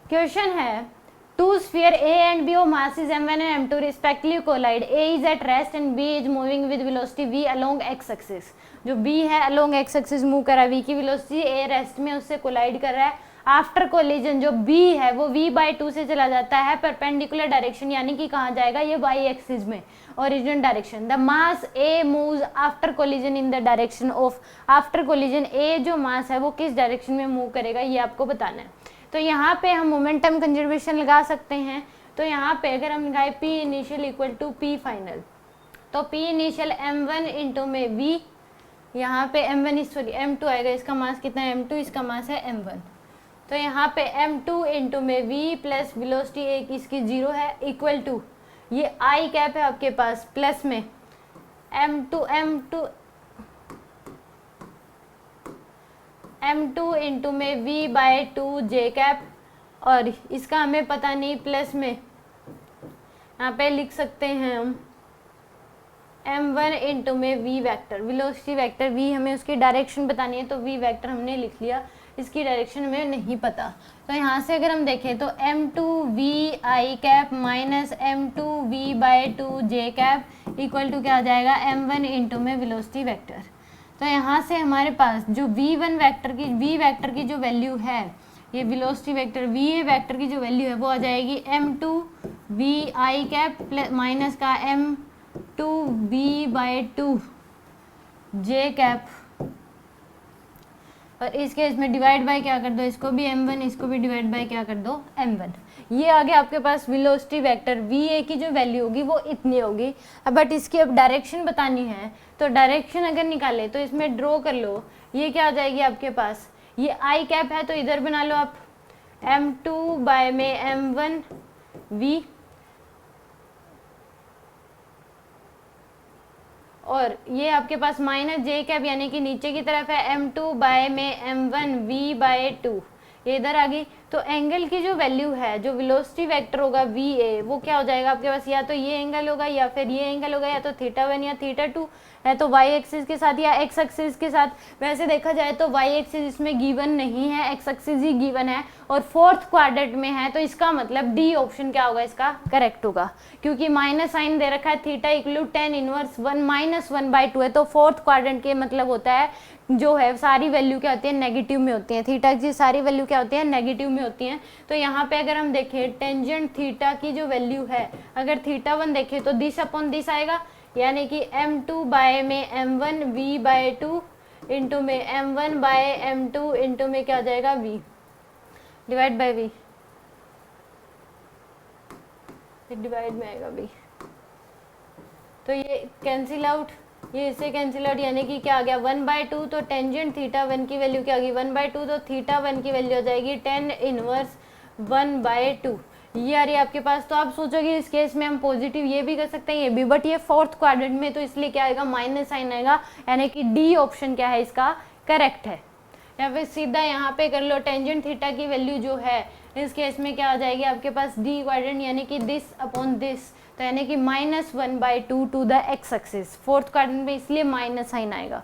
Question है two sphere A and B of masses m1 and m2 respectively collide. A is at rest and B is moving with velocity v along x axis. जो B है along x axis move कर रहा है, V की velocity A rest में उससे collide कर रहा है. आफ्टर कोलिजन जो B है वो v/2 से चला जाता है परपेंडिकुलर डायरेक्शन, यानी कि कहाँ जाएगा ये y एक्सिस में, origin direction. The mass A moves after collision in the direction of. After collision A जो मास है वो किस डायरेक्शन में मूव करेगा ये आपको बताना है. तो यहाँ पे हम मोमेंटम कंजर्वेशन लगा सकते हैं. तो यहाँ पे अगर हम लगाए P initial equal to P final, तो P इनिशियल m1 इंटू में V, यहाँ पे m2 आएगा, इसका मास कितना है m2, इसका मास है m1. तो यहाँ पे m2 इंटू में V प्लस वेलोसिटी एक इसकी 0 है इक्वल टू ये I कैप है आपके पास प्लस में m2 इंटू में v/2 j कैप, और इसका हमें पता नहीं प्लस में यहाँ पे लिख सकते हैं हम m1 इंटू में v vector, velocity vector v हमें उसकी डायरेक्शन बतानी है तो v वेक्टर हमने लिख लिया, इसकी डायरेक्शन हमें नहीं पता. तो यहाँ से अगर हम देखें तो m2 v I cap minus m2 v/2 j cap equal to क्या आ जाएगा m1 इंटू में वेलोसिटी वेक्टर. तो यहाँ से हमारे पास जो v वेक्टर की जो वैल्यू है, ये वेलोसिटी वेक्टर va वेक्टर की जो वैल्यू है वो आ जाएगी m2 v I cap plus minus का m2 v/2 j कैप, और इस केस में डिवाइड बाय क्या कर दो, इसको भी m1 इसको भी डिवाइड बाय क्या कर दो m1. ये आगे आपके पास वेलोसिटी वेक्टर va की जो वैल्यू होगी वो इतनी होगी. बट इसकी अब डायरेक्शन बतानी है, तो डायरेक्शन अगर निकाले तो इसमें ड्रॉ कर लो, ये क्या आ जाएगी आपके पास, ये I कैप है तो इधर बना लो आप m2 बाय में m1 v, और ये आपके पास माइनस j कैप यानी कि नीचे की तरफ है m2 बाय में m1 v/2, ये इधर आ गई. तो एंगल की जो वैल्यू है, जो वेलोसिटी वेक्टर होगा va, वो क्या हो जाएगा आपके पास, या तो ये एंगल होगा या फिर ये एंगल होगा, या तो θ1 या θ2 है तो y एक्सिस के साथ या x एक्सिस के साथ. वैसे देखा जाए तो y एक्सिस इसमें गिवन नहीं है, x एक्सिस ही गिवन है और फोर्थ क्वाड्रेंट में है, तो इसका मतलब डी ऑप्शन क्या होगा इसका करेक्ट होगा, क्योंकि माइनस साइन दे रखा है θ equal to tan inverse 1 minus 1/2 है. तो फोर्थ क्वाड्रेंट के मतलब होता है जो है सारी वैल्यू क्या होती है नेगेटिव में होती है, थीटा की सारी वैल्यू क्या होती है नेगेटिव में होती हैं. तो यहाँ पे अगर हम देखें टेंजेंट थीटा की जो वैल्यू है, अगर θ1 देखें तो दिस अपॉन दिस आएगा, यानी कि m2 बाय में m1 v/2 इंटू में m1 बाय m2 इंटू में क्या आ जाएगा v divide by v, divide में आएगा v. तो ये कैंसिल आउट, ये इससे कैंसिल आउट, यानी कि क्या आ गया 1/2. तो टेंजेंट θ1 की वैल्यू क्या आ गई 1/2, तो θ1 की वैल्यू आ जाएगी tan इनवर्स 1/2. ये आ रही है आपके पास. तो आप सोचोगे इस केस में हम पॉजिटिव ये भी कर सकते हैं ये भी, बट ये फोर्थ क्वाड्रेंट में तो इसलिए क्या आएगा माइनस साइन आएगा, यानी कि डी ऑप्शन क्या है इसका करेक्ट है. या फिर सीधा यहाँ पे कर लो टेंजेंट थीटा की वैल्यू जो है इस केस में क्या आ जाएगी आपके पास डी क्वाड्रेंट, यानी कि दिस अपॉन दिस, तो यानी कि -1/2 to the x axis. Fourth quadrant में इसलिए माइनस साइन आएगा.